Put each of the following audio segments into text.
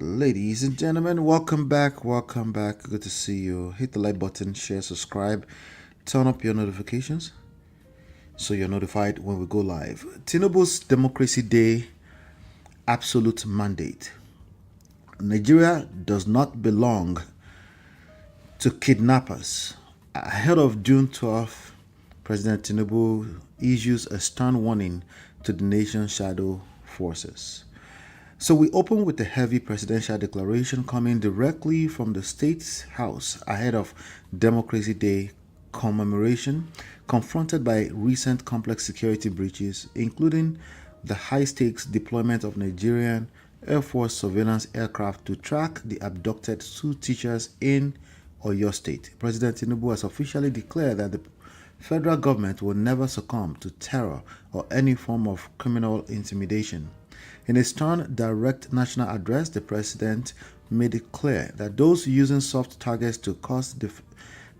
Ladies and gentlemen, welcome back. Welcome back. Good to see you. Hit the like button, share, subscribe, turn up your notifications so you're notified when we go live. TINUBU'S Democracy Day absolute mandate. Nigeria does not belong to kidnappers. Ahead of June 12th, President Tinubu issues a stern warning to the nation's shadow forces. So we open with a heavy presidential declaration coming directly from the State House ahead of Democracy Day commemoration, confronted by recent complex security breaches, including the high-stakes deployment of Nigerian Air Force surveillance aircraft to track the abducted two teachers in Oyo State. President Tinubu has officially declared that the federal government will never succumb to terror or any form of criminal intimidation. In a stern, direct national address, the president made it clear that those using soft targets to cause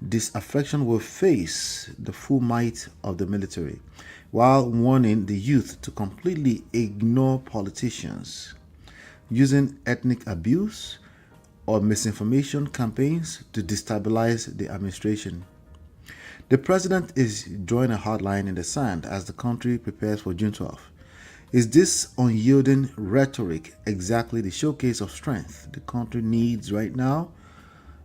disaffection will face the full might of the military, while warning the youth to completely ignore politicians using ethnic abuse or misinformation campaigns to destabilize the administration. The president is drawing a hard line in the sand as the country prepares for June 12th. Is this unyielding rhetoric exactly the showcase of strength the country needs right now?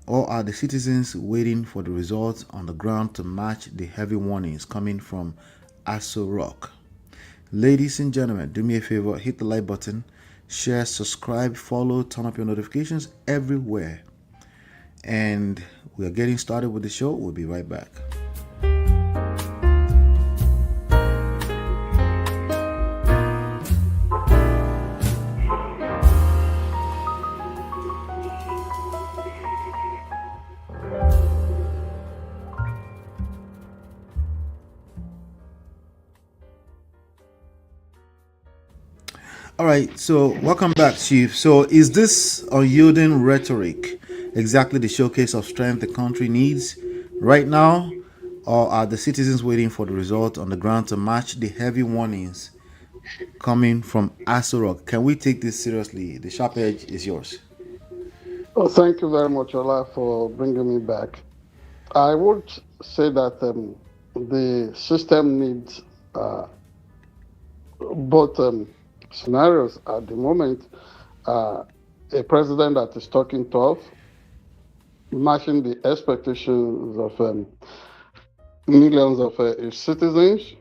Or are the citizens waiting for the results on the ground to match the heavy warnings coming from Aso Rock? Ladies and gentlemen, do me a favor, hit the like button, share, subscribe, follow, turn up your notifications everywhere. And we are getting started with the show. We'll be right back. All right, so welcome back, Chief. So, is this unyielding rhetoric exactly the showcase of strength the country needs right now, or are the citizens waiting for the result on the ground to match the heavy warnings coming from Aso Rock? Can we take this seriously? The sharp edge is yours. Well, thank you very much, Ola, for bringing me back. I would say that the system needs both scenarios at the moment. A president that is talking tough, matching the expectations of millions of its citizens,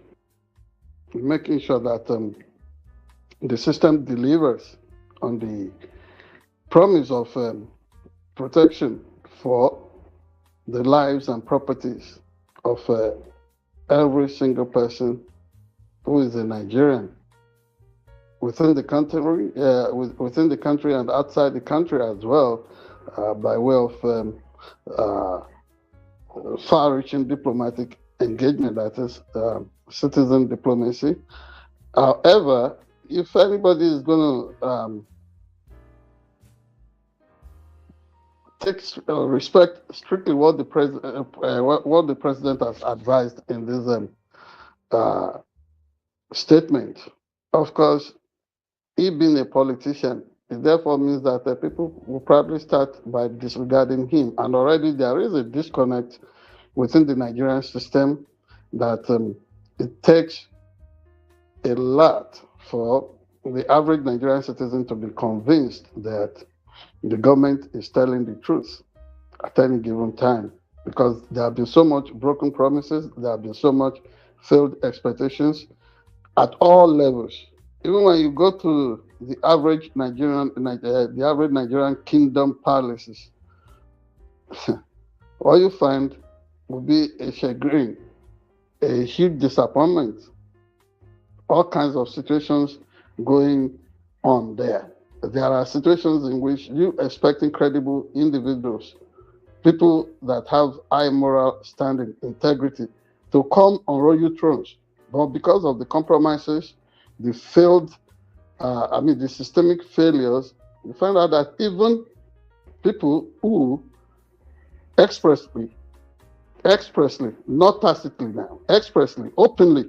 making sure that the system delivers on the promise of protection for the lives and properties of every single person who is a Nigerian within the country, within the country and outside the country as well, by way of far-reaching diplomatic engagement, that is citizen diplomacy. However, if anybody is going to respect strictly what the president has advised in this statement, of course, he being a politician, it therefore means that people will probably start by disregarding him. And already there is a disconnect within the Nigerian system that it takes a lot for the average Nigerian citizen to be convinced that the government is telling the truth at any given time. Because there have been so much broken promises, there have been so much failed expectations at all levels. Even when you go to the average Nigerian kingdom palaces, what you find will be a chagrin, a huge disappointment, all kinds of situations going on there. There are situations in which you expect incredible individuals, people that have high moral standing, integrity, to come on royal thrones. But because of the compromises, the systemic failures, you find out that even people who expressly, not tacitly now, expressly, openly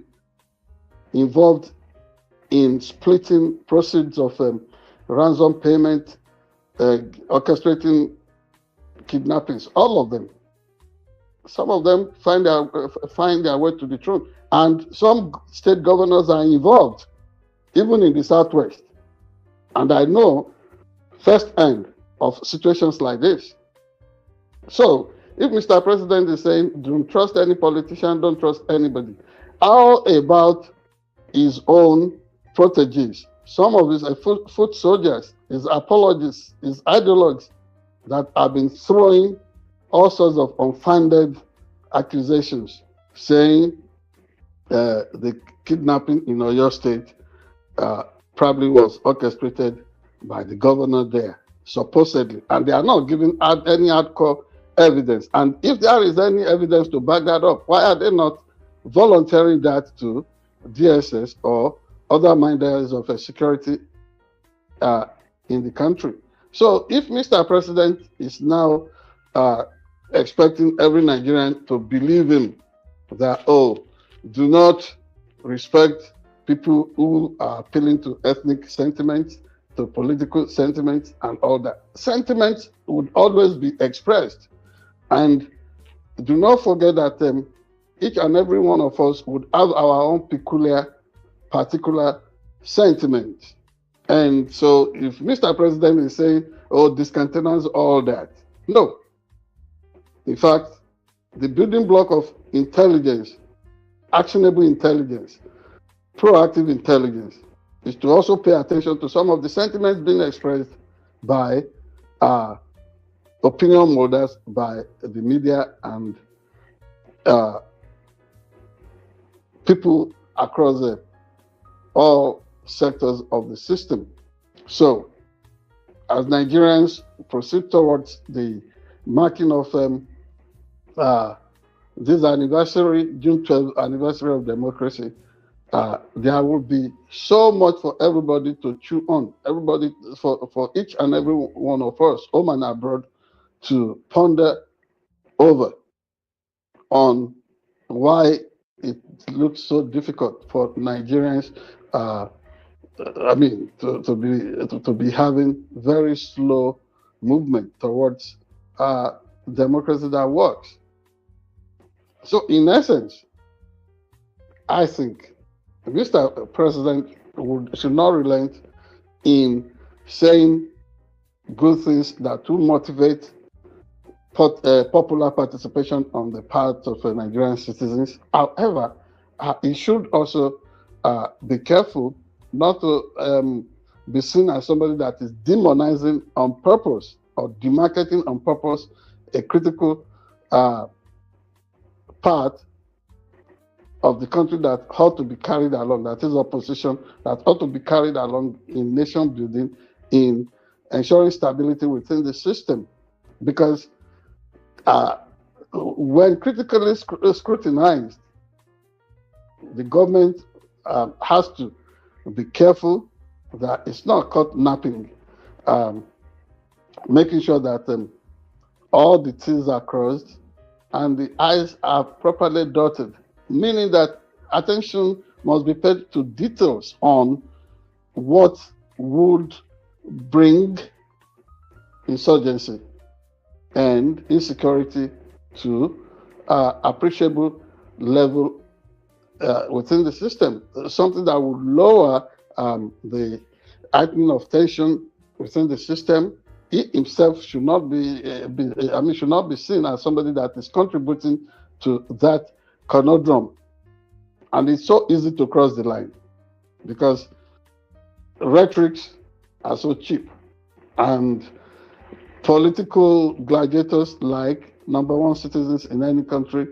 involved in splitting proceeds of ransom payment orchestrating kidnappings, all of them. Some of them find their way to the throne. And some state governors are involved, even in the Southwest. And I know firsthand of situations like this. So, if Mr. President is saying, don't trust any politician, don't trust anybody, how about his own proteges, some of his foot soldiers, his apologists, his ideologues that have been throwing all sorts of unfounded accusations, saying the kidnapping in Oyo State probably was orchestrated by the governor there, supposedly, and they are not giving out any hardcore evidence. And if there is any evidence to back that up, why are they not volunteering that to DSS or other minders of security in the country? So if Mr. President is now expecting every Nigerian to believe him that, oh, do not respect people who are appealing to ethnic sentiments, to political sentiments, and all that. Sentiments would always be expressed. And do not forget that each and every one of us would have our own peculiar, particular sentiment. And so if Mr. President is saying, oh, discountenance all that, no. In fact, the building block of intelligence, actionable intelligence, proactive intelligence, is to also pay attention to some of the sentiments being expressed by opinion molders, by the media, and people across all sectors of the system. So, as Nigerians proceed towards the marking of this anniversary, June 12th anniversary of democracy, there will be so much for everybody to chew on, everybody, for each and every one of us, home and abroad, to ponder over on why it looks so difficult for Nigerians, to be having very slow movement towards democracy that works. So, in essence, I think Mr. President should not relent in saying good things that will motivate popular participation on the part of Nigerian citizens. However, he should also be careful not to be seen as somebody that is demonizing on purpose or demarketing on purpose a critical part of the country that ought to be carried along, that is opposition, that ought to be carried along in nation building, in ensuring stability within the system. Because when critically scrutinized, the government has to be careful that it's not caught napping, making sure that all the T's are crossed and the I's are properly dotted, meaning that attention must be paid to details on what would bring insurgency and insecurity to appreciable level within the system, something that would lower the heightening of tension within the system. He himself should not should not be seen as somebody that is contributing to that conundrum. And it's so easy to cross the line because rhetorics are so cheap, and political gladiators, like number one citizens in any country,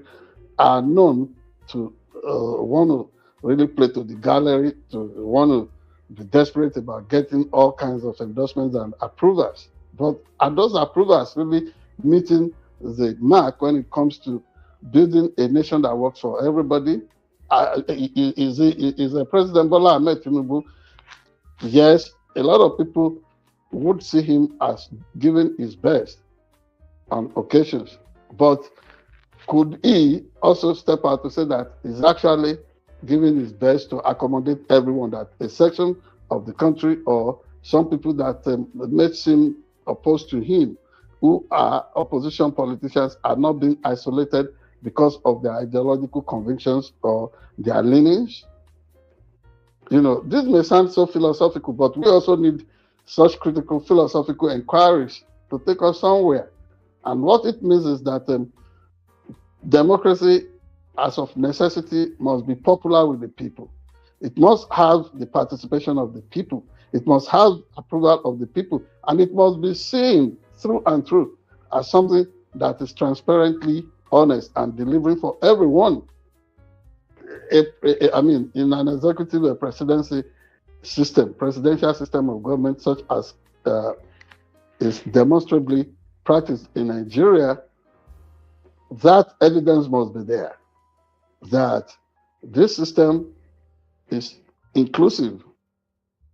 are known to want to really play to the gallery, to want to be desperate about getting all kinds of endorsements and approvals. But are those approvals really meeting the mark when it comes to building a nation that works for everybody? Is President Bola Ahmed Tinubu? Yes, a lot of people would see him as giving his best on occasions. But could he also step out to say that he's actually giving his best to accommodate everyone, that a section of the country or some people that may seem opposed to him, who are opposition politicians, are not being isolated because of their ideological convictions or their leanings. This may sound so philosophical, but we also need such critical philosophical inquiries to take us somewhere. And what it means is that democracy, as of necessity, must be popular with the people. It must have the participation of the people. It must have approval of the people. And it must be seen through and through as something that is transparently honest and delivering for everyone. I mean, in an executive presidency system, presidential system of government, such as is demonstrably practiced in Nigeria, that evidence must be there that this system is inclusive,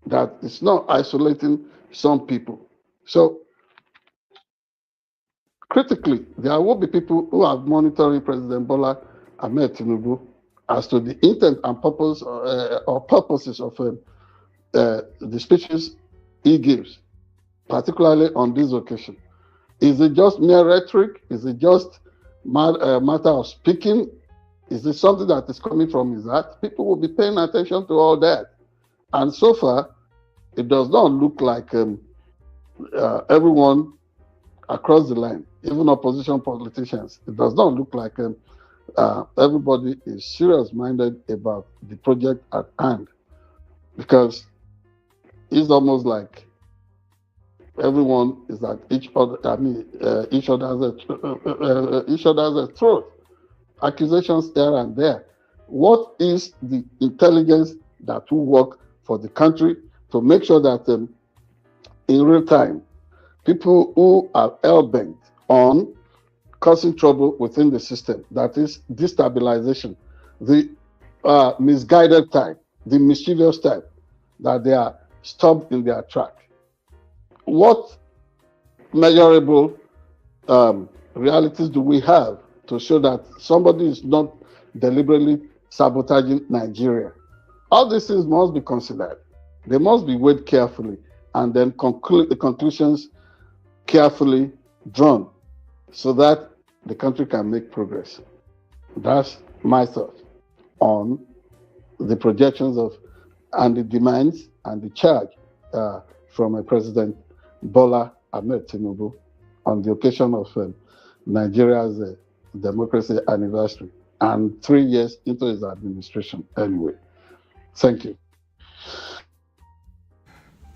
that it's not isolating some people. So, critically, there will be people who are monitoring President Bola Ahmed Tinubu as to the intent and purpose or purposes of the speeches he gives, particularly on this occasion. Is it just mere rhetoric? Is it just matter of speaking? Is it something that is coming from his heart? People will be paying attention to all that. And so far, it does not look like everyone across the line, even opposition politicians, it does not look like everybody is serious-minded about the project at hand, because it's almost like everyone is at each other's throat. Accusations here and there. What is the intelligence that will work for the country to make sure that in real time, people who are hell-bent on causing trouble within the system, that is destabilization, the misguided type, the mischievous type, that they are stopped in their track? What measurable realities do we have to show that somebody is not deliberately sabotaging Nigeria? All these things must be considered. They must be weighed carefully and then the conclusions carefully drawn so that the country can make progress. That's my thought on the projections of and the demands and the charge from President Bola Ahmed Tinubu on the occasion of Nigeria's democracy anniversary and 3 years into his administration anyway. Thank you.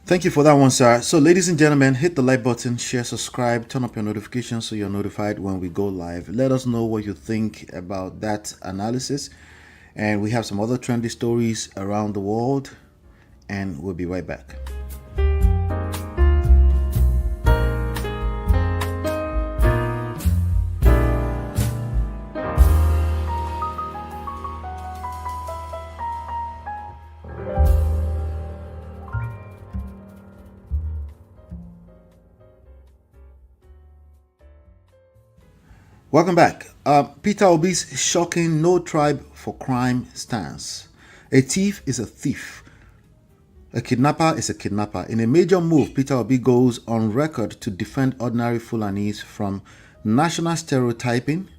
Thank you for that one, sir. So, ladies and gentlemen, hit the like button, share, subscribe, turn up your notifications so you're notified when we go live. Let us know what you think about that analysis. And we have some other trendy stories around the world, and we'll be right back. Welcome back. Peter Obi's shocking no tribe for crime stance. A thief is a thief. A kidnapper is a kidnapper. In a major move, Peter Obi goes on record to defend ordinary Fulanis from national stereotyping.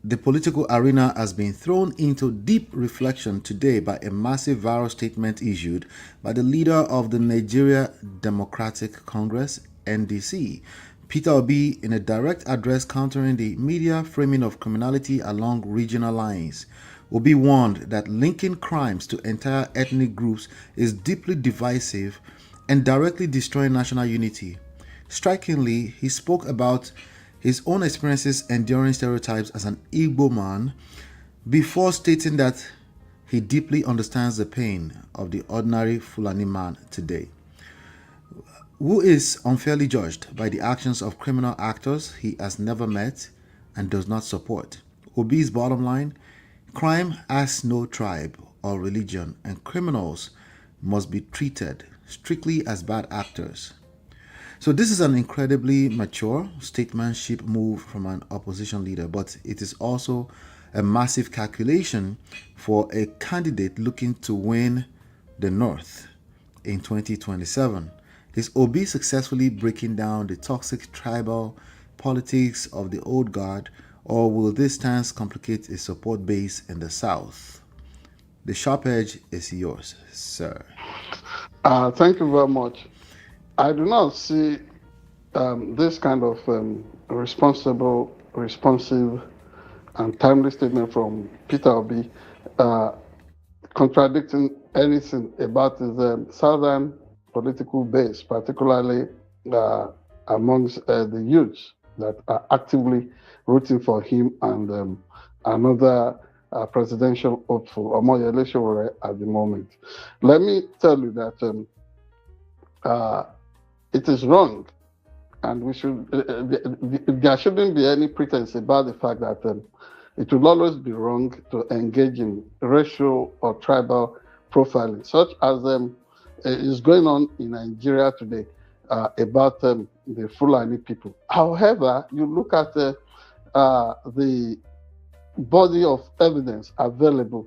The political arena has been thrown into deep reflection today by a massive viral statement issued by the leader of the Nigeria Democratic Congress, NDC, Peter Obi, in a direct address countering the media framing of criminality along regional lines. Obi warned that linking crimes to entire ethnic groups is deeply divisive and directly destroying national unity. Strikingly, he spoke about his own experiences enduring stereotypes as an Igbo man before stating that he deeply understands the pain of the ordinary Fulani man today, who is unfairly judged by the actions of criminal actors he has never met and does not support. Obi's bottom line: crime has no tribe or religion, and criminals must be treated strictly as bad actors. So this is an incredibly mature statesmanship move from an opposition leader, but it is also a massive calculation for a candidate looking to win the North in 2027. Is Obi successfully breaking down the toxic tribal politics of the old guard, or will this stance complicate his support base in the South? The sharp edge is yours, sir. Thank you very much. I do not see this kind of responsible, responsive, and timely statement from Peter Obi uh, contradicting anything about his southern political base, particularly uh, amongst the youths that are actively rooting for him and another presidential hopeful, Omoyele Sowore, at the moment. Let me tell you that uh, it is wrong, and we should. There shouldn't be any pretense about the fact that it will always be wrong to engage in racial or tribal profiling, such as is going on in Nigeria today about the Fulani people. However, you look at the body of evidence available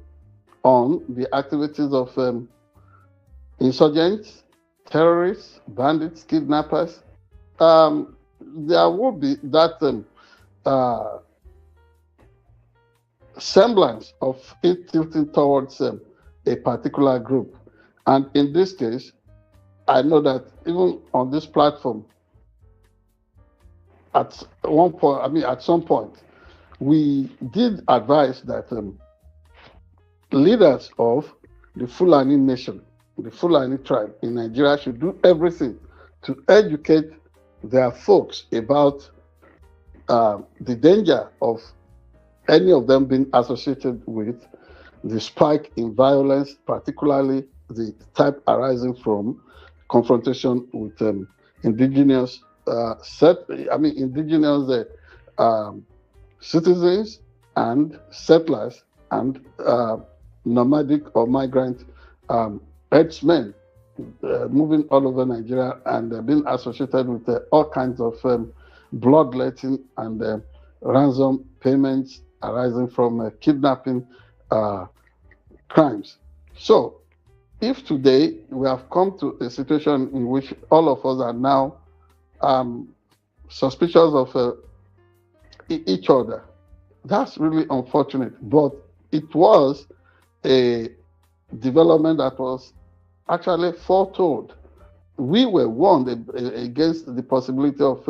on the activities of insurgents, terrorists, bandits, kidnappers. There will be that uh, semblance of it tilting towards a particular group. And in this case, I know that even on this platform, at one point, at some point, we did advise that leaders of the Fulani nation, the Fulani tribe in Nigeria, should do everything to educate their folks about the danger of any of them being associated with the spike in violence, particularly the type arising from confrontation with indigenous indigenous citizens and settlers and nomadic or migrant herdsmen moving all over Nigeria and being associated with all kinds of bloodletting and ransom payments arising from kidnapping crimes. So, if today we have come to a situation in which all of us are now suspicious of each other, that's really unfortunate. But it was a development that was actually foretold. We were warned against the possibility of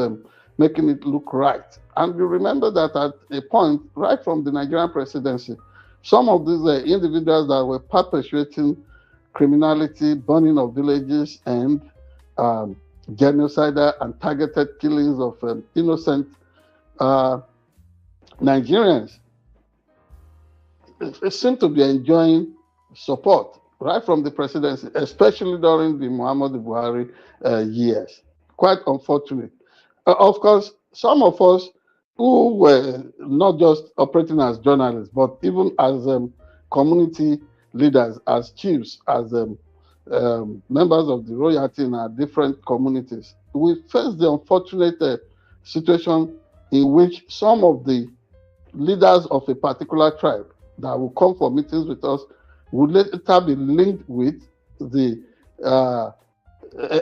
making it look right. And you remember that at a point, right from the Nigerian presidency, some of these individuals that were perpetuating criminality, burning of villages, and genocidal and targeted killings of innocent Nigerians seem to be enjoying support right from the presidency, especially during the Muhammadu Buhari years. Quite unfortunate. Of course, some of us who were not just operating as journalists, but even as community leaders, as chiefs, as members of the royalty in our different communities, we faced the unfortunate situation in which some of the leaders of a particular tribe that will come for meetings with us would later be linked with the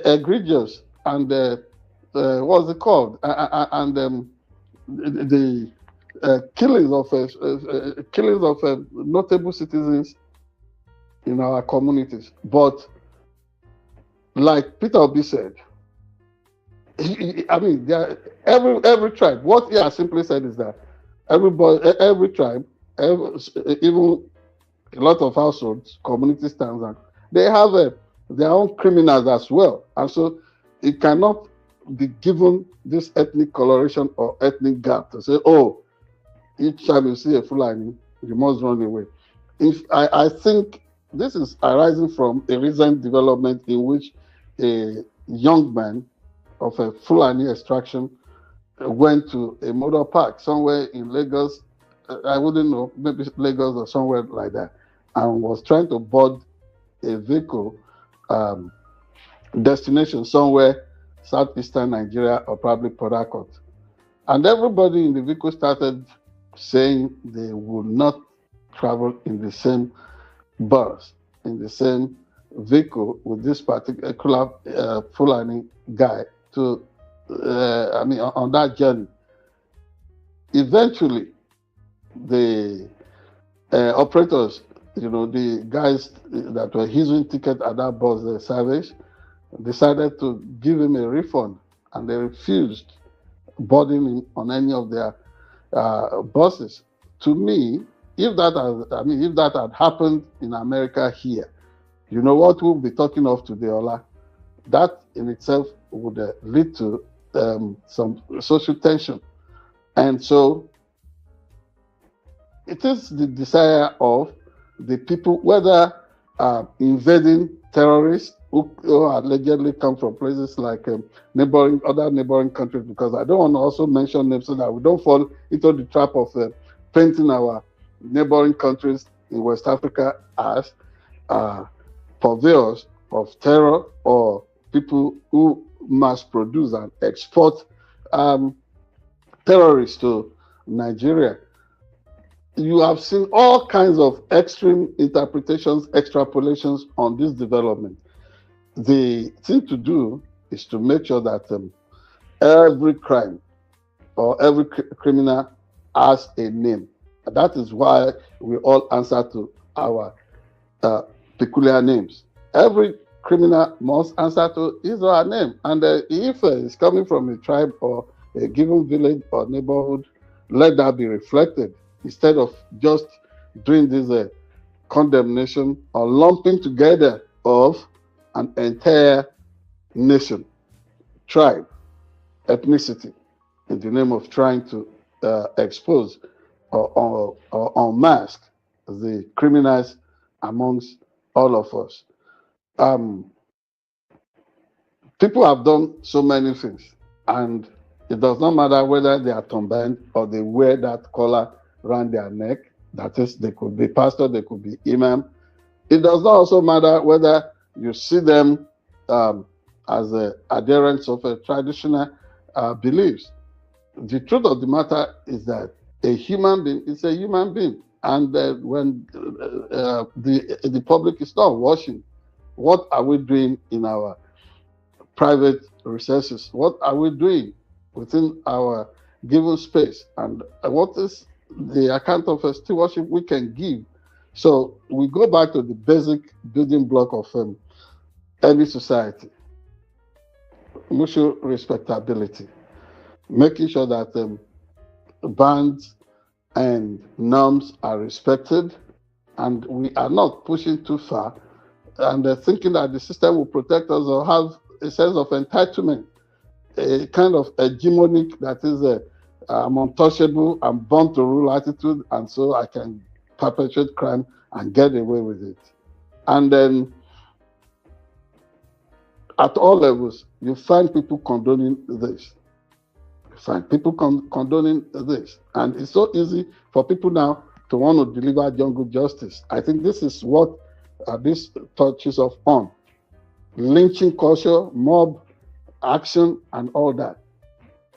egregious and what's it called? And the killings of notable citizens in our communities. But like Peter Obi said, every tribe. What he has simply said is that every tribe, even a lot of households, community stands, they have their own criminals as well, and so it cannot be given this ethnic coloration or ethnic gap to say, oh, each time you see a Fulani, you must run away. I think this is arising from a recent development in which a young man of a Fulani extraction went to a motor park somewhere in Lagos. I wouldn't know, maybe Lagos or somewhere like that, and was trying to board a vehicle destination somewhere southeastern Nigeria or probably Port Harcourt. And everybody in the vehicle started saying they would not travel in the same bus, in the same vehicle with this particular Fulani guy to, on that journey. Eventually, the operators, the guys that were issuing tickets at that bus, the service, decided to give him a refund, and they refused boarding him on any of their buses. To me, if that had happened in America here, you know what we'll be talking of today, Ola? That in itself would lead to some social tension. And so it is the desire of the people, whether invading terrorists who allegedly come from places like other neighboring countries, because I don't want to also mention names so that we don't fall into the trap of painting our neighboring countries in West Africa as purveyors of terror or people who mass produce and export terrorists to Nigeria. You have seen all kinds of extreme interpretations, extrapolations on this development. The thing to do is to make sure that every crime or every criminal has a name. That is why we all answer to our peculiar names. Every criminal must answer to his or her name. And if it's coming from a tribe or a given village or neighborhood, let that be reflected, instead of just doing this condemnation or lumping together of an entire nation, tribe, ethnicity, in the name of trying to expose or unmask the criminals amongst all of us. People have done so many things, and it does not matter whether they are turbaned or they wear that collar around their neck. That is, they could be pastor, they could be imam. It does not also matter whether you see them as adherents of a traditional beliefs. The truth of the matter is that a human being is a human being, and when the public is not watching, what are we doing in our private recesses? What are we doing within our given space? And what is the account of stewardship we can give? So we go back to the basic building block of any society: mutual respectability, making sure that bands and norms are respected, and we are not pushing too far and thinking that the system will protect us or have a sense of entitlement, a kind of hegemonic that is I'm untouchable, I'm born to rule attitude, and so I can perpetrate crime and get away with it. And then at all levels, you find people condoning this. You find people condoning this. And it's so easy for people now to want to deliver jungle justice. I think this is what this touches on. Lynching culture, mob action, and all that.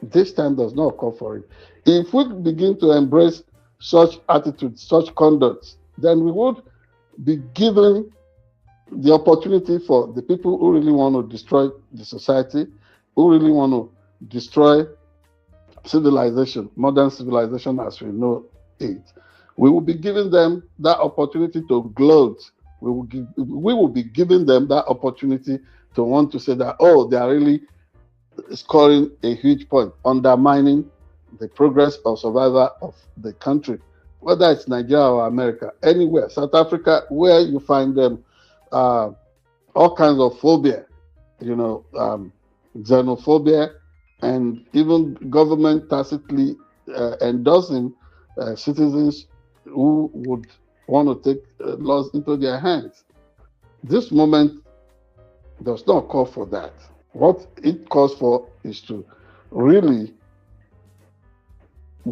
This time does not call for it. If we begin to embrace such attitudes, such conducts, then we would be given the opportunity for the people who really want to destroy the society, who really want to destroy civilization, modern civilization as we know it. We will be giving them that opportunity to gloat. We will be giving them that opportunity to want to say that, oh, they are really scoring a huge point, undermining the progress or survival of the country, whether it's Nigeria or America, anywhere, South Africa, where you find them, all kinds of phobia, xenophobia, and even government tacitly endorsing citizens who would want to take laws into their hands. This moment does not call for that. What it calls for is to really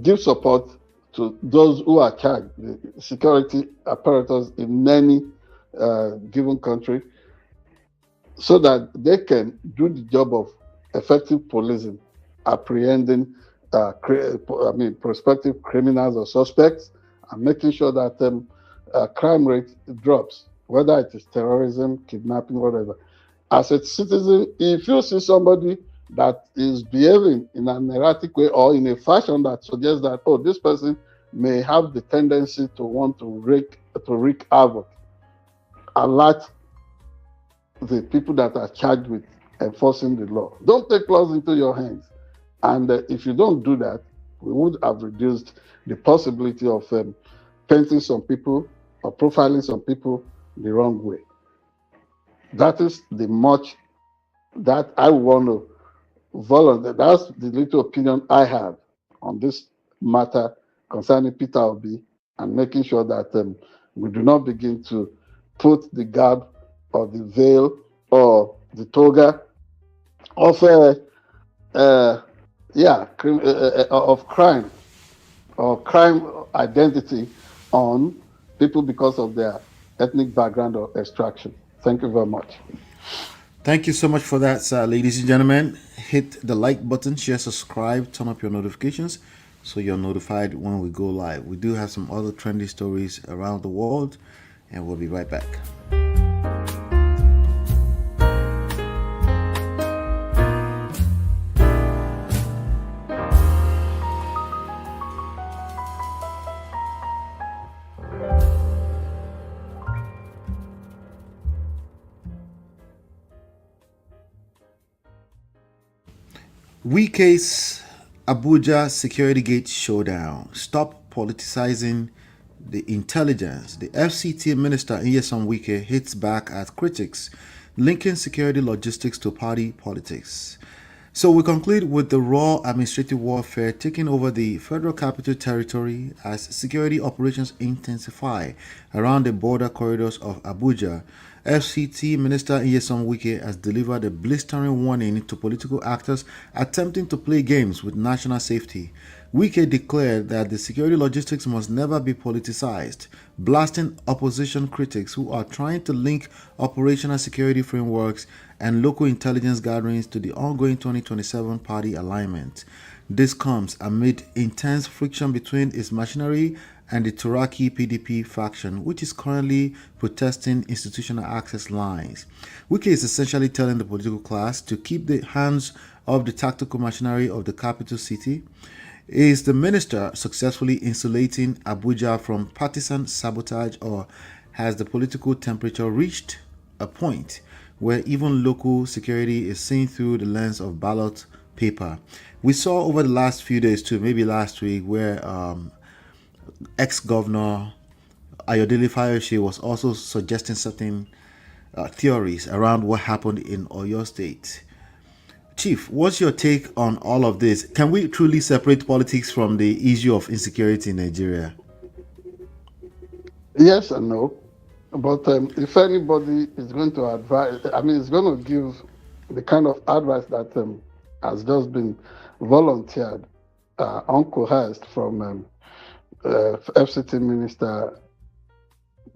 give support to those who are charged, the security apparatus in any given country, so that they can do the job of effective policing, apprehending prospective criminals or suspects, and making sure that crime rate drops. whether it is terrorism, kidnapping, whatever. As a citizen, if you see somebody that is behaving in an erratic way or in a fashion that suggests that, oh, this person may have the tendency to want to wreak havoc, alert the people that are charged with enforcing the law. Don't take laws into your hands. And if you don't do that, we would have reduced the possibility of painting some people or profiling some people the wrong way. That is the much that I want to volunteer. That's the little opinion I have on this matter concerning Peter Obi and making sure that we do not begin to put the garb or the veil or the toga of of crime or crime identity on people because of their ethnic background or extraction. Thank you very much. Thank you so much for that, ladies and gentlemen. Hit the like button, share, subscribe, turn up your notifications so you're notified when we go live. We do have some other trendy stories around the world, and we'll be right back. WIKE'S Abuja Security Gate Showdown. Stop politicizing the intelligence. The FCT minister Nyesom Wike hits back at critics, linking security logistics to party politics. So we conclude with the raw administrative warfare taking over the Federal Capital Territory as security operations intensify around the border corridors of Abuja. FCT Minister Nyesom Wike has delivered a blistering warning to political actors attempting to play games with national safety. Wike declared that the security logistics must never be politicized, blasting opposition critics who are trying to link operational security frameworks and local intelligence gatherings to the ongoing 2027 party alignment. This comes amid intense friction between its machinery and the Turaki PDP faction, which is currently protesting institutional access lines. Wike is essentially telling the political class to keep the hands of the tactical machinery of the capital city. Is the minister successfully insulating Abuja from partisan sabotage, or has the political temperature reached a point where even local security is seen through the lens of ballot paper? We saw over the last few days too, maybe last week, where ex-governor Ayodele Fayose was also suggesting certain theories around what happened in Oyo State. Chief, what's your take on all of this? Can we truly separate politics from the issue of insecurity in Nigeria? Yes and no. But if anybody is going to advise, it's going to give the kind of advice that has just been volunteered, uncoerced from FCT Minister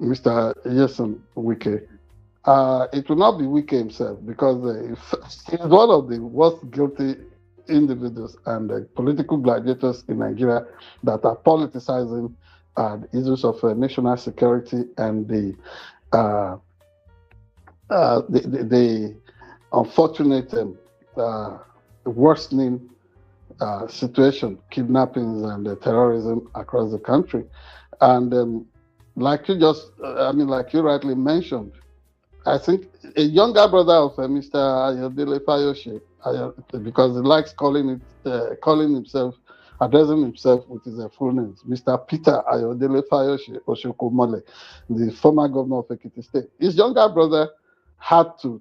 Mr. Nyesom Wike. It will not be Wike himself, because he's one of the worst guilty individuals and political gladiators in Nigeria that are politicizing the issues of national security and the unfortunate worsening situation, kidnappings and terrorism across the country. And like you rightly mentioned, I think a younger brother of Mr. Ayodele Fayose, because he likes addressing himself with his full names, Mr. Peter Ayodele Fayose Oshokomole, the former governor of Ekiti State. His younger brother had to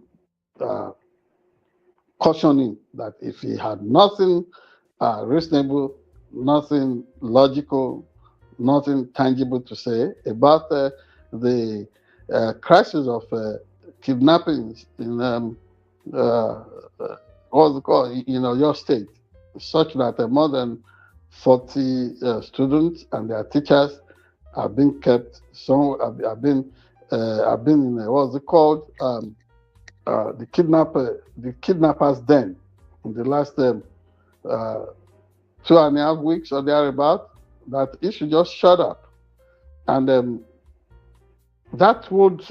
caution him that if he had nothing reasonable, nothing logical, nothing tangible to say about the crisis of kidnappings in what's it called, your state, such that more than 40 students and their teachers have been kept. Some have been in what's it called, the kidnappers den in the last 2.5 weeks or thereabout. That it should just shut up, and that would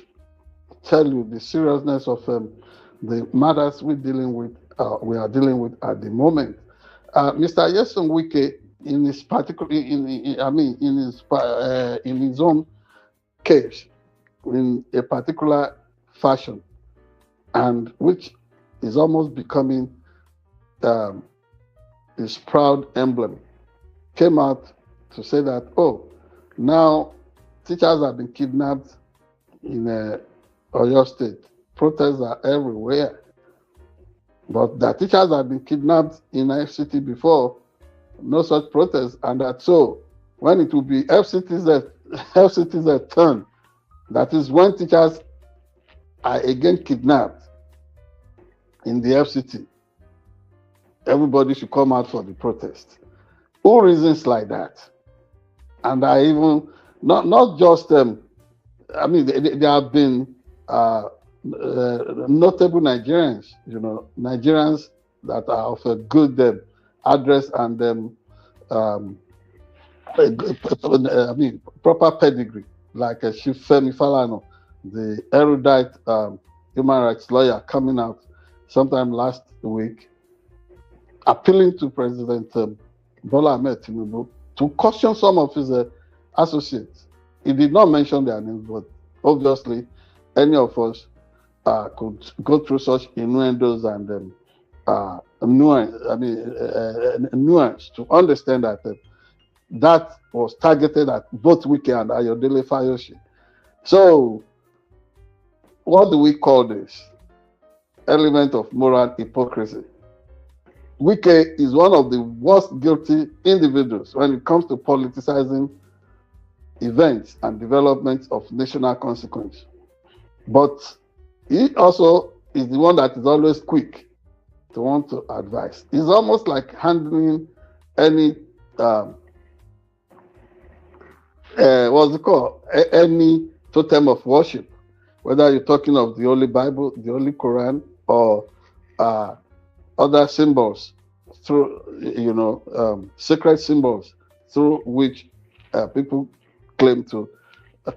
tell you the seriousness of the matters we are dealing with at the moment. Mr. Yeson Wike, in his particular, in his own case, in a particular fashion, and which is almost becoming his proud emblem, came out to say that, oh, now teachers have been kidnapped in Oyo State. Protests are everywhere. But that teachers have been kidnapped in FCT before, no such protests, and that so when it will be FCT's turn, that is when teachers are again kidnapped in the FCT, everybody should come out for the protest. Who reasons like that? And I even not just there have been notable Nigerians, Nigerians that are of a good address and proper pedigree, like Chief Femi Falana, the erudite human rights lawyer, coming out sometime last week, appealing to President Bola Ahmed Tinubu to caution some of his associates. He did not mention their names, but obviously any of us could go through such innuendos and nuance to understand that that was targeted at both Wike and Ayodele Fayose. So, what do we call this? Element of moral hypocrisy. Wike is one of the worst guilty individuals when it comes to politicizing events and developments of national consequence. But he also is the one that is always quick to want to advise. It's almost like handling any any totem of worship, whether you're talking of the Holy Bible, the Holy Quran, or other symbols, through sacred symbols through which people claim to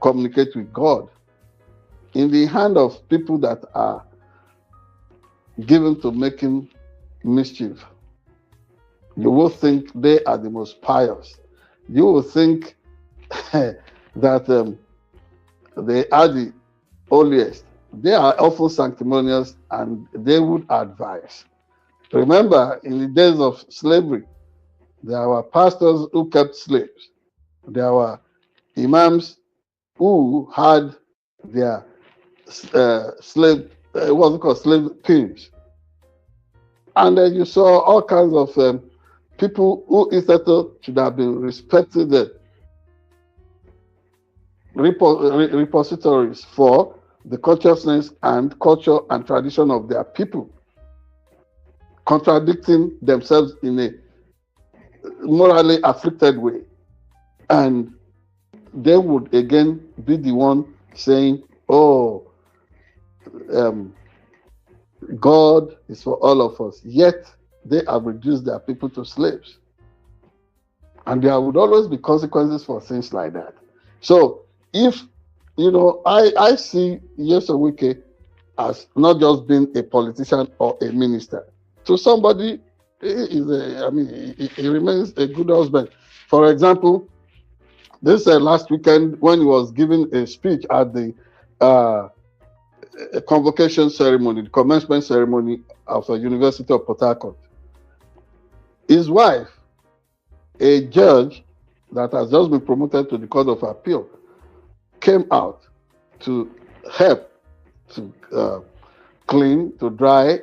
communicate with God. In the hand of people that are given to making mischief, you will think they are the most pious. You will think that they are the holiest. They are often sanctimonious and they would advise. Remember, in the days of slavery, there were pastors who kept slaves. There were imams who had their slave pins. And then you saw all kinds of people who instead should have been respected repositories for the consciousness and culture and tradition of their people, contradicting themselves in a morally afflicted way. And they would again be the one saying, oh, God is for all of us. Yet they have reduced their people to slaves. And there would always be consequences for things like that. So if, I see Yeson Wike as not just being a politician or a minister. To somebody, he remains a good husband. For example, this last weekend when he was giving a speech at the convocation ceremony, the commencement ceremony of the University of Port Harcourt, his wife, a judge that has just been promoted to the Court of Appeal, came out to help to clean, to dry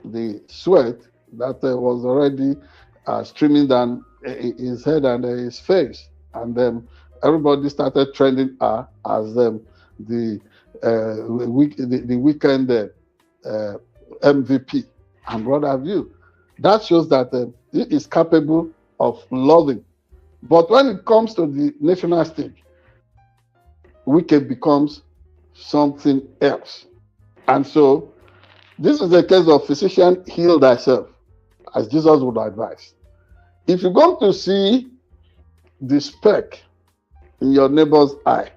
the sweat that was already streaming down his head and his face. And then everybody started trending her as the weekend MVP and what have you. That shows that he is capable of loving. But when it comes to the national stage, Wike becomes something else. And so this is a case of physician, heal thyself, as Jesus would advise. If you're going to see the speck in your neighbor's eye,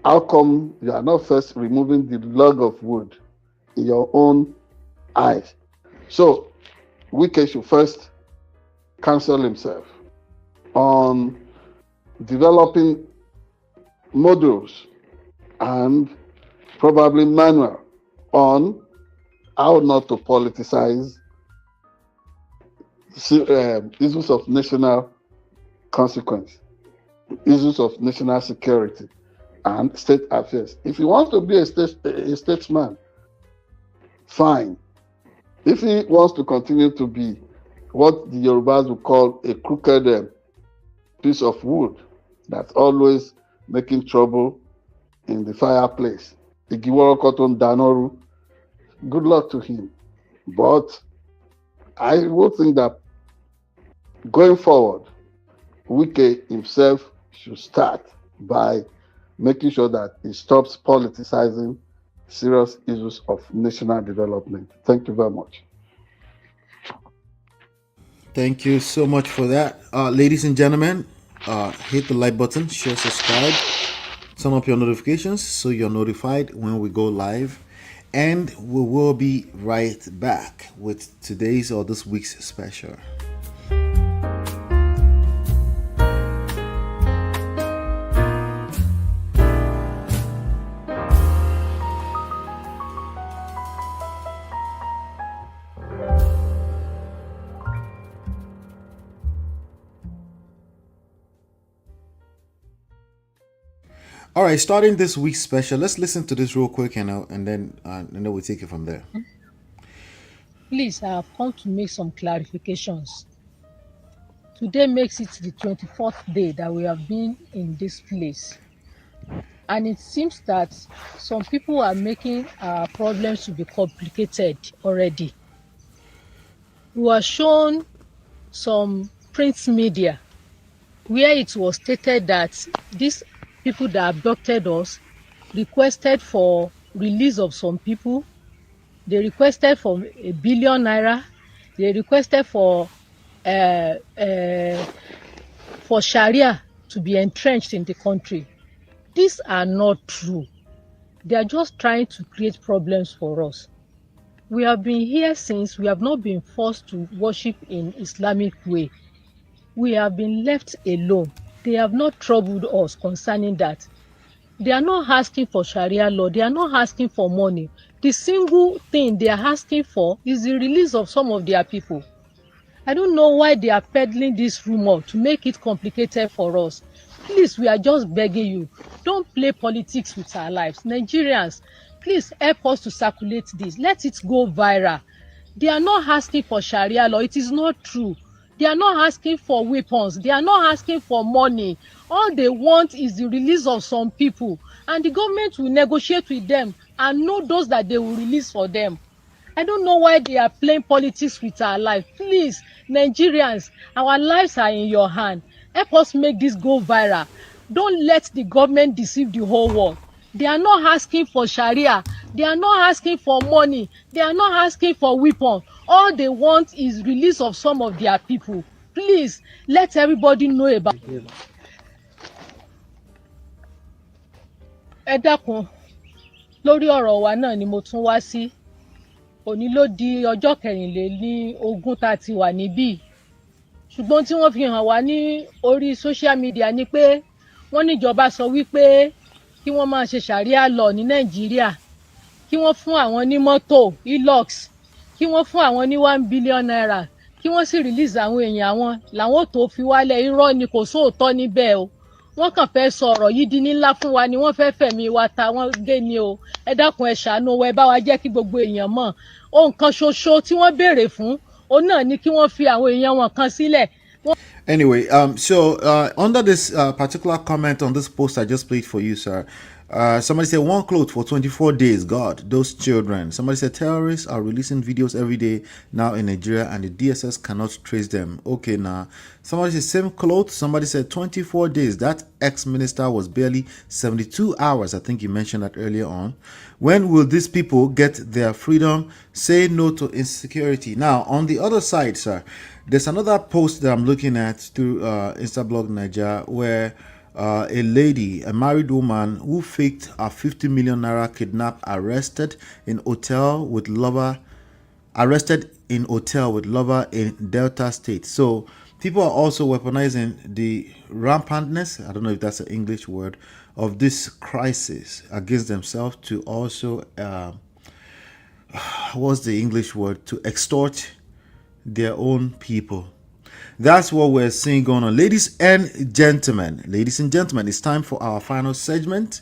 How come you are not first removing the log of wood in your own eyes? So Wike should first counsel himself on developing modules and probably manual on how not to politicize issues of national consequence, issues of national security and state affairs. If he wants to be a statesman, fine. If he wants to continue to be what the Yorubas would call a crooked piece of wood that's always making trouble in the fireplace, Igiworokoton Danoru, good luck to him. But I would think that going forward, Wike himself should start by making sure that he stops politicizing serious issues of national development. Thank you very much. Thank you so much for that. Ladies and gentlemen, hit the like button, share, subscribe, turn up your notifications so you're notified when we go live. And we will be right back with today's or this week's special. All right, starting this week's special, let's listen to this real quick and then we'll take it from there. Please, I have come to make some clarifications. Today makes it the 24th day that we have been in this place. And it seems that some people are making our problems to be complicated already. We were shown some print media where it was stated that these people that abducted us requested for release of some people. They requested for ₦1 billion. They requested for Sharia to be entrenched in the country. These are not true. They are just trying to create problems for us. We have been here since. We have not been forced to worship in Islamic way. We have been left alone. They have not troubled us concerning that. They are not asking for Sharia law. They are not asking for money. The single thing they are asking for is the release of some of their people. I don't know why they are peddling this rumor to make it complicated for us. Please, we are just begging you, don't play politics with our lives. Nigerians, please help us to circulate this. Let it go viral. They are not asking for Sharia law. It is not true. They are not asking for weapons. They are not asking for money. All they want is the release of some people. And the government will negotiate with them and know those that they will release for them. I don't know why they are playing politics with our life. Please, Nigerians, our lives are in your hand. Help us make this go viral. Don't let the government deceive the whole world. They are not asking for Sharia. They are not asking for money. They are not asking for weapons. All they want is release of some of their people. Please, let everybody know about it. Ẹ dákun, lórí ọ̀rọ̀ wa náà ni mo tún wá sí. Òní ló di ọjọ́ 24 tá ti wà níbí. Ṣùgbọ́n tí wọ́n fi hàn wá ní orí social media ni pé wọ́n níjọba sọ wípé kí wọ́n máa ṣe Sharia law ní Nàìjíríà, kí wọ́n fún àwọn ní mọ́tò Hilux, kí wọ́n fún àwọn ní ₦1 billion, kí wọ́n sì release àwọn èèyàn àwọn làwọn tó fi wálẹ̀. Irọ́ ni, kò sóòótọ́ níbẹ̀ o. Wọ́n kàn fẹ́ sọ ọ̀rọ̀ yìí di ńlá fún wa ni, wọ́n fẹ́ fẹ̀mí wa ta wọ́n gé ni o. Ẹ dákun ẹ ṣàánú wa, ẹ bá wa jẹ́ kí gbogbo èèyàn mọ̀. Ohun kan ṣoṣo tí wọ́n béèrè fún òun náà ni kí wọ́n fi àwọn èèyàn wọn kan sílẹ̀. Anyway, under this particular comment on this post I just played for you, sir, somebody said one cloth for 24 days. God, those children. Somebody said terrorists are releasing videos every day now in Nigeria and the DSS cannot trace them. Okay, now. Somebody said same cloth. Somebody said 24 days. That ex-minister was barely 72 hours. I think you mentioned that earlier on. When will these people get their freedom? Say no to insecurity. Now, on the other side, sir, there's another post that I'm looking at through Instablog Nigeria where a lady, a married woman who faked a 50 million naira kidnap, arrested in hotel with lover in Delta State. So people are also weaponizing the rampantness, I don't know if that's an English word, of this crisis against themselves to also what's the English word, to extort their own people. That's what we're seeing going on. Ladies and gentlemen, it's time for our final segment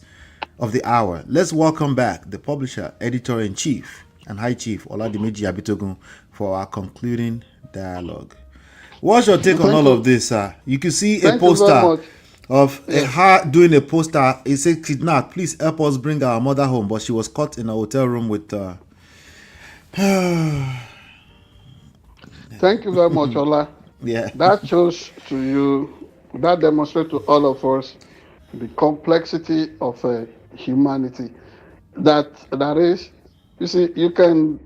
of the hour. Let's welcome back the publisher, editor-in-chief, and High Chief Oladimeji Abitogun for our concluding dialogue. What's your take on all of this, sir? You can see a poster of a her doing a poster. It says, "Kidnap, please help us bring our mother home," but she was caught in a hotel room with Thank you very much, Ola. Yeah. That shows to you, that demonstrates to all of us the complexity of humanity. That is, you see, you can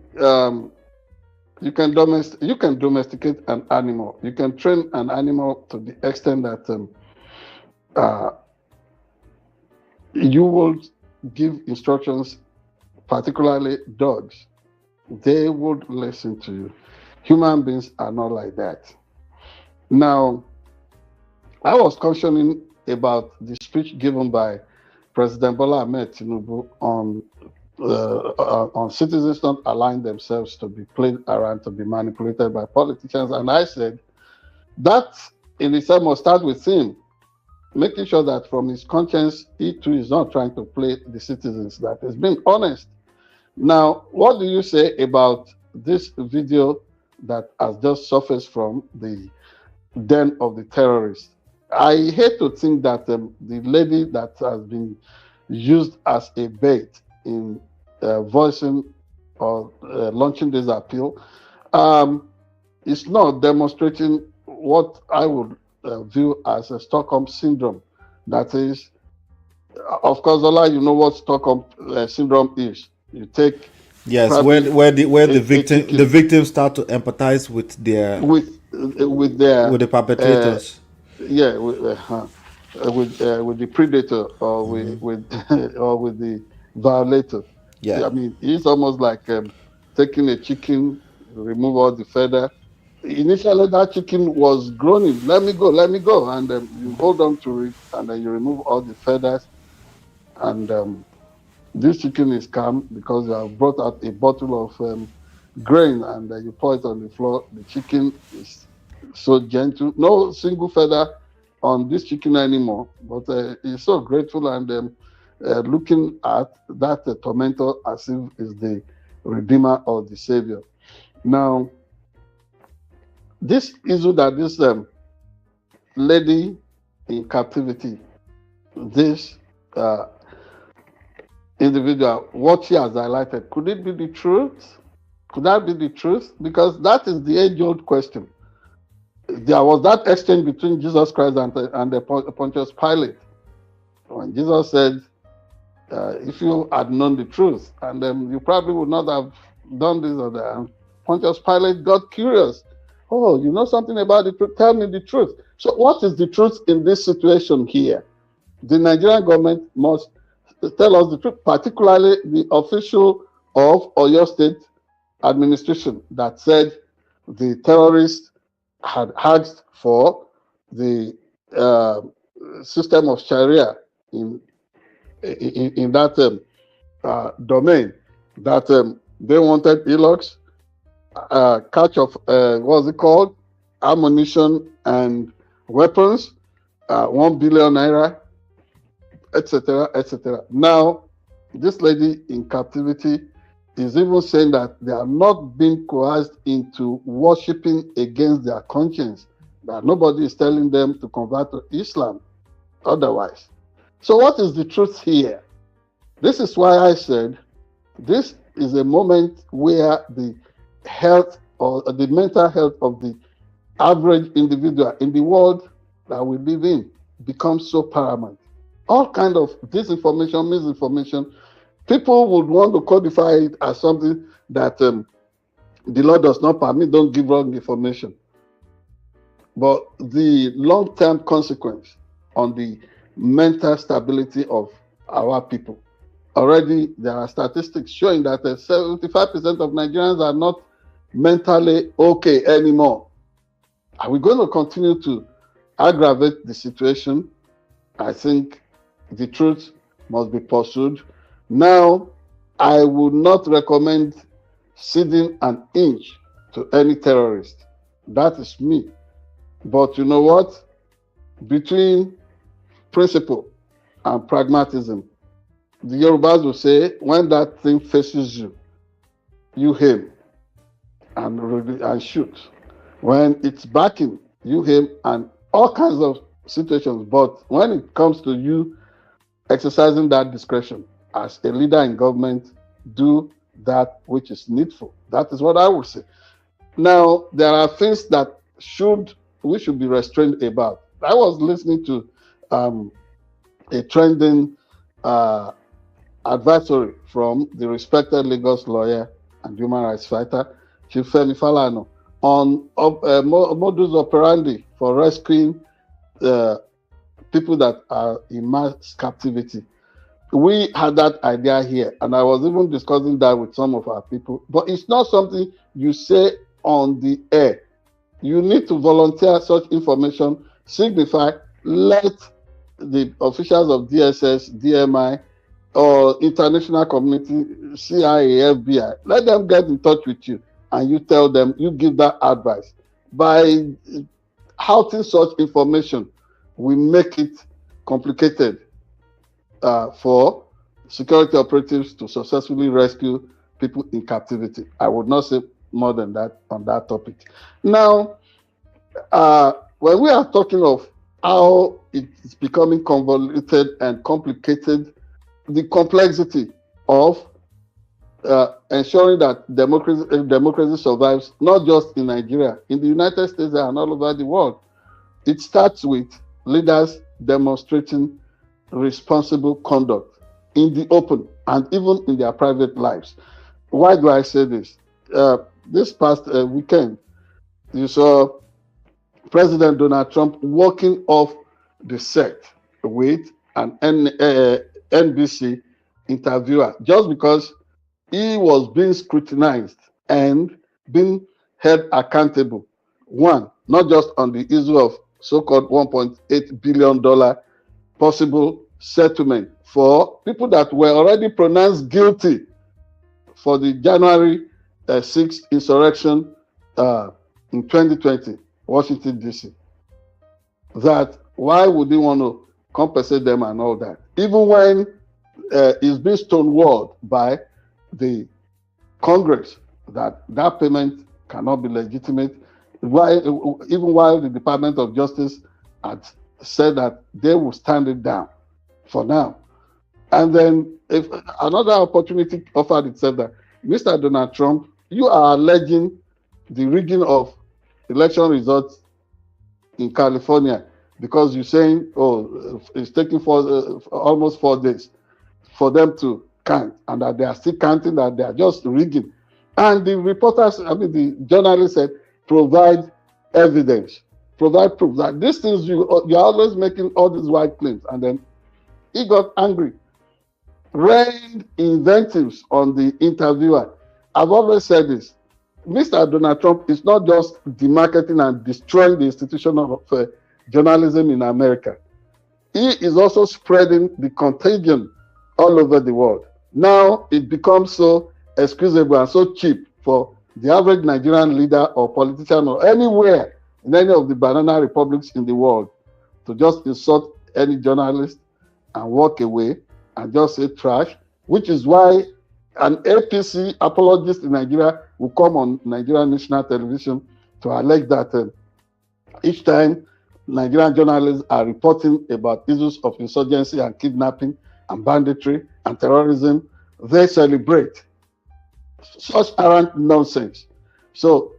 domesticate an animal. You can train an animal to the extent that you will give instructions, particularly dogs. They would listen to you. Human beings are not like that. Now, I was cautioning about the speech given by President Bola Ahmed Tinubu on citizens not allowing themselves to be played around, to be manipulated by politicians. And I said that in itself must start with him, making sure that from his conscience, he too is not trying to play the citizens, that is being honest. Now, what do you say about this video that has just surfaced from the den of the terrorists? I hate to think that the lady that has been used as a bait in voicing or launching this appeal is not demonstrating what I would view as a Stockholm syndrome. That is, of course, Ola, you know what Stockholm syndrome is. You take where the victims start to empathize with their the perpetrators. With the predator or with the violator. Yeah, I mean, it's almost like taking a chicken, remove all the feather. Initially, that chicken was groaning, "Let me go, let me go," and you hold on to it, and then you remove all the feathers, and this chicken is calm because you have brought out a bottle of grain, and you pour it on the floor. The chicken is so gentle, no single feather on this chicken anymore, but he's so grateful and looking at that tormentor as if is the redeemer or the savior. Now, this issue that this lady in captivity, this individual, what she has highlighted, could it be the truth? Could that be the truth? Because that is the age-old question. There was that exchange between Jesus Christ and the Pontius Pilate, when Jesus said, if you had known the truth, and you probably would not have done this or that. And Pontius Pilate got curious. "Oh, you know something about the truth? Tell me the truth." So what is the truth in this situation here? The Nigerian government must tell us the truth, particularly the official of Oyo State administration that said the terrorists had asked for the system of Sharia in that domain, that they wanted elox, catch of what's it called, ammunition and weapons, 1 billion naira, etc., etc. Now, this lady in captivity is even saying that they are not being coerced into worshiping against their conscience, that nobody is telling them to convert to Islam otherwise. So what is the truth here? This is why I said this is a moment where the health or the mental health of the average individual in the world that we live in becomes so paramount. All kind of disinformation, misinformation, people would want to codify it as something that the law does not permit. Don't give wrong information. But the long-term consequence on the mental stability of our people. Already, there are statistics showing that 75% of Nigerians are not mentally okay anymore. Are we going to continue to aggravate the situation? I think the truth must be pursued. Now, I would not recommend ceding an inch to any terrorist. That is me. But you know what? Between principle and pragmatism, the Yorubas will say, when that thing faces you, you aim and shoot. When it's backing, you aim and all kinds of situations. But when it comes to you exercising that discretion as a leader in government, do that which is needful. That is what I would say. Now, there are things that we should be restrained about. I was listening to a trending advisory from the respected Lagos lawyer and human rights fighter, Chief Femi Falana, on modus operandi for rescuing people that are in mass captivity. We had that idea here, and I was even discussing that with some of our people. But it's not something you say on the air. You need to volunteer such information, signify, let the officials of DSS, DMI, or international community, CIA, FBI, let them get in touch with you, and you tell them, you give that advice. By outing such information, we make it complicated for security operatives to successfully rescue people in captivity. I would not say more than that on that topic. Now, when we are talking of how it is becoming convoluted and complicated, the complexity of ensuring that democracy survives, not just in Nigeria, in the United States and all over the world. It starts with leaders demonstrating responsible conduct in the open and even in their private lives. Why do I say this? This past weekend, you saw President Donald Trump walking off the set with an NBC interviewer just because he was being scrutinized and being held accountable. One, not just on the issue of so-called $1.8 billion possible settlement for people that were already pronounced guilty for the January 6th insurrection in 2020, Washington, D.C. That why would they want to compensate them and all that? Even when it's been stonewalled by the Congress that payment cannot be legitimate, even while the Department of Justice had said that they will stand it down for now. And then if another opportunity offered itself that, Mr. Donald Trump, you are alleging the rigging of election results in California because you're saying, oh, it's taking almost 4 days for them to count, and that they are still counting, that they are just rigging. And the reporters, the journalists said, provide evidence, provide proof that these things you're always making all these white claims. And then he got angry, rained invectives on the interviewer. I've always said this. Mr. Donald Trump is not just demarketing and destroying the institution of journalism in America. He is also spreading the contagion all over the world. Now it becomes so excusable and so cheap for the average Nigerian leader or politician or anywhere in any of the banana republics in the world to just insult any journalist and walk away and just say trash, which is why an APC apologist in Nigeria will come on Nigerian national television to allege that each time Nigerian journalists are reporting about issues of insurgency and kidnapping and banditry and terrorism, they celebrate. Such arrant nonsense. So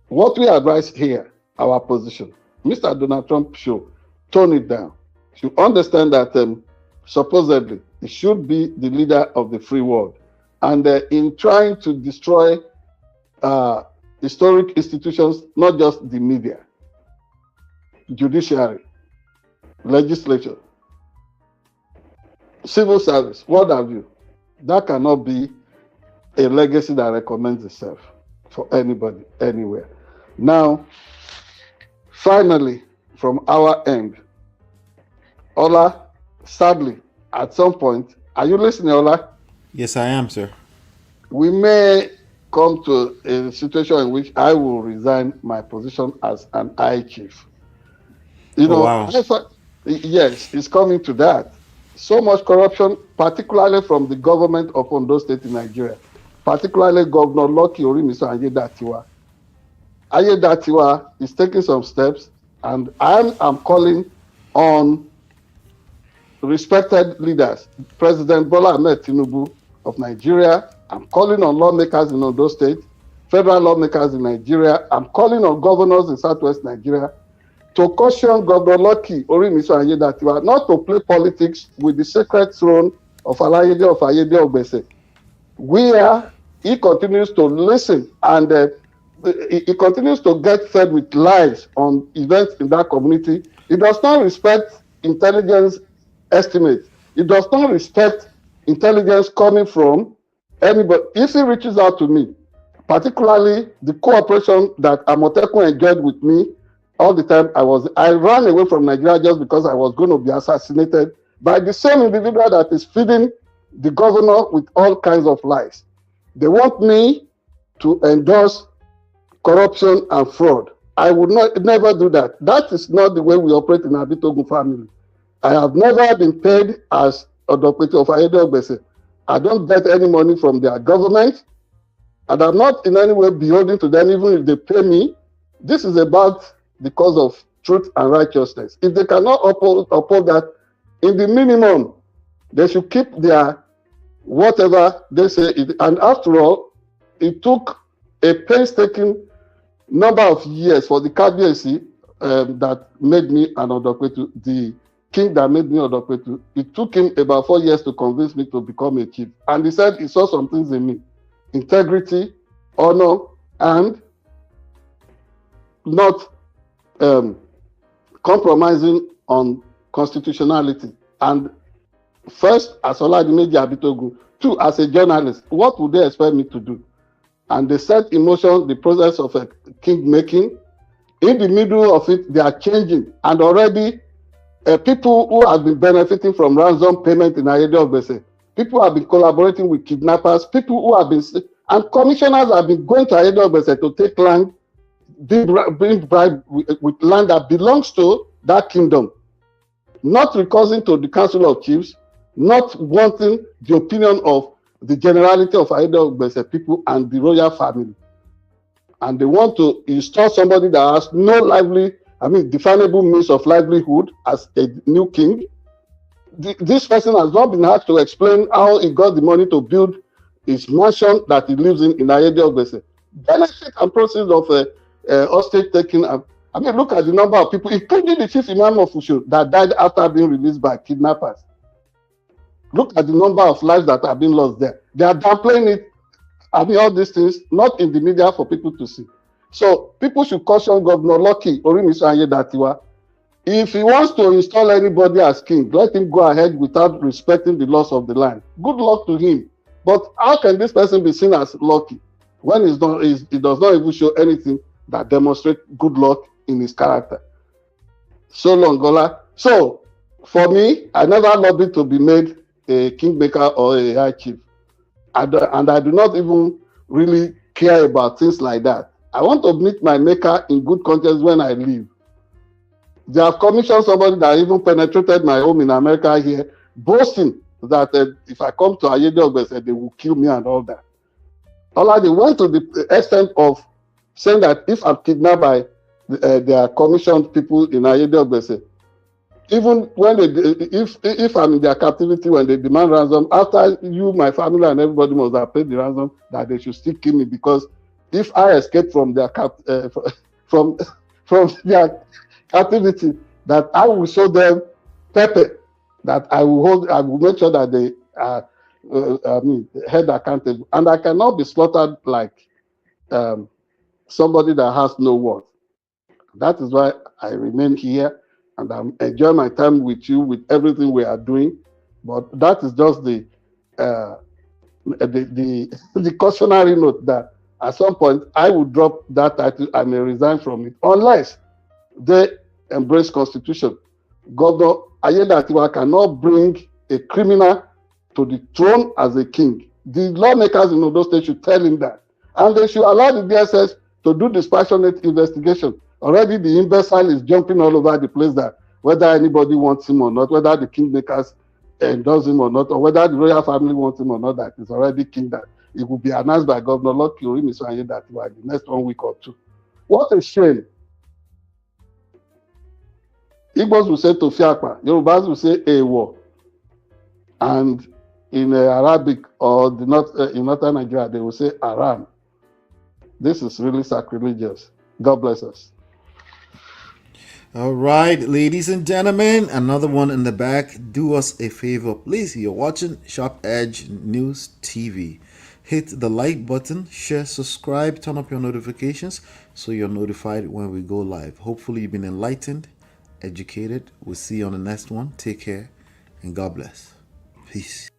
what we advise here, our position, Mr. Donald Trump should tone it down. Should understand that supposedly he should be the leader of the free world. And in trying to destroy historic institutions, not just the media, judiciary, legislature, civil service, what have you. That cannot be a legacy that recommends itself for anybody, anywhere. Now, finally, from our end, Ola, sadly, at some point, are you listening, Ola? Yes, I am, sir. We may come to a situation in which I will resign my position as an I chief. You Oh, know, wow. yes, it's coming to that. So much corruption, particularly from the government of Ondo State in Nigeria, particularly Governor Lucky Orimiso Ayedatiwa. Ayedatiwa is taking some steps, and I'm calling on respected leaders, President Bola Ahmed Tinubu of Nigeria. I'm calling on lawmakers in Ondo State, federal lawmakers in Nigeria. I'm calling on governors in Southwest Nigeria to caution Governor Lucky Orimiso Ayedatiwa not to play politics with the sacred throne of Alayede of Ayede Ogbese, where he continues to listen and he continues to get fed with lies on events in that community. He does not respect intelligence estimates. He does not respect intelligence coming from anybody. If he reaches out to me, particularly the cooperation that Amotekun enjoyed with me all the time, I ran away from Nigeria just because I was going to be assassinated by the same individual that is feeding the governor with all kinds of lies. They want me to endorse corruption and fraud. I would never do that. That is not the way we operate in Abitogun family. I have never been paid as a Odokpete of Ayede Ogbese. I don't get any money from their government, and I'm not in any way beholden to them, even if they pay me. This is about the cause of truth and righteousness. If they cannot uphold that, in the minimum, they should keep their whatever they say. And after all, it took a painstaking number of years for the Kabiyesi that made me an Odokpete, the king that made me Odokpete. It took him about 4 years to convince me to become a chief. And he said he saw some things in me: integrity, honor, and not compromising on constitutionality. And first, as Oladimeji Abitogun, two, as a journalist, what would they expect me to do? And they set in motion the process of a king making. In the middle of it, they are changing. And already, people who have been benefiting from ransom payment in Ayede Ogbese, people have been collaborating with kidnappers, people who have been, and commissioners have been going to Ayede Ogbese to take land, being bribed with land that belongs to that kingdom, not recurring to the Council of Chiefs, not wanting the opinion of the generality of Ayede Ogbese people and the royal family. And they want to install somebody that has no definable means of livelihood as a new king. This person has not been asked to explain how he got the money to build his mansion that he lives in Ayede Ogbese. Benefit and proceeds of hostage taking. Look at the number of people, including the chief imam of Ushu, that died after being released by kidnappers. Look at the number of lives that have been lost there. They are downplaying it. All these things, not in the media for people to see. So people should caution Governor Lucky Orimiso Ayedatiwa. If he wants to install anybody as king, let him go ahead without respecting the laws of the land. Good luck to him. But how can this person be seen as lucky when he does not even show anything that demonstrates good luck in his character? So long, Gola. So for me, I never lobbied to be made a kingmaker or a high chief. And I do not even really care about things like that. I want to meet my maker in good conscience when I leave. They have commissioned somebody that even penetrated my home in America here, boasting that if I come to Ayede Ogbese, they will kill me and all that. They went to the extent of saying that if I'm kidnapped by their commissioned people in Ayede Ogbese, even when if I'm in their captivity, when they demand ransom, after you, my family, and everybody must have paid the ransom, that they should still kill me, because if I escape from their from their captivity, that I will show them pepper, that I will make sure that they are held accountable, and I cannot be slaughtered like somebody that has no worth. That is why I remain here. And I'm enjoying my time with you, with everything we are doing. But that is just the cautionary note that at some point I will drop that title. I may resign from it unless they embrace constitution. Governor Ayedatiwa cannot bring a criminal to the throne as a king. The lawmakers in Ondo State should tell him that, and they should allow the DSS to do dispassionate investigation. Already the imbecile is jumping all over the place that whether anybody wants him or not, whether the kingmakers endorse him or not, or whether the royal family wants him or not, that is already king, that it will be announced by Governor Lucky Orimisoanye that the next 1 week or two. What a shame. Igbos will say Tofiakpa, Yorubas will say Ewo, and in Arabic or the north, in northern Nigeria, they will say Aram. This is really sacrilegious. God bless us. All right, ladies and gentlemen, another one in the back. Do us a favor, please. You're watching Sharp Edge News TV. Hit the like button, share, subscribe, turn up your notifications so you're notified when we go live. Hopefully, you've been enlightened, educated. We'll see you on the next one. Take care and God bless. Peace.